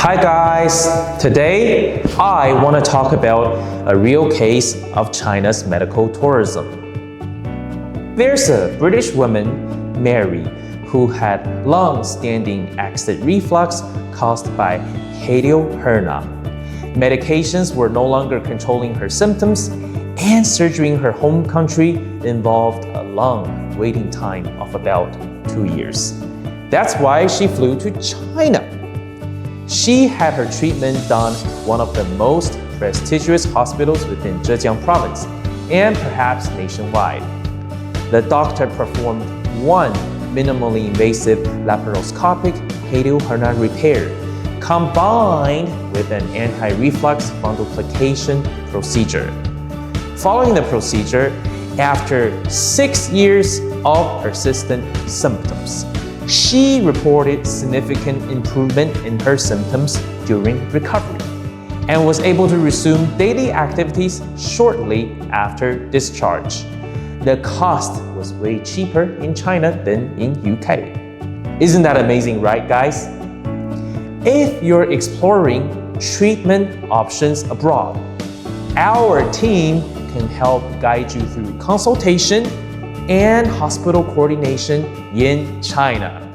Hi guys! Today, I want to talk about a real case of China's medical tourism. There's a British woman, Mary, who had long-standing acid reflux caused by Hiatal Hernia. Medications were no longer controlling her symptoms, and surgery in her home country involved a long waiting time of about 2 years. That's why she flew to China. She had her treatment done at one of the most prestigious hospitals within Zhejiang province, and perhaps nationwide. The doctor performed one minimally invasive laparoscopic hiatal hernia repair, combined with an anti-reflux fundoplication procedure. Following the procedure, after 6 years of persistent symptoms, she reported significant improvement in her symptoms during recovery and was able to resume daily activities shortly after discharge. The cost was way cheaper in China than in UK. Isn't that amazing, right guys? If you're exploring treatment options abroad, our team can help guide you through consultation and hospital coordination in China.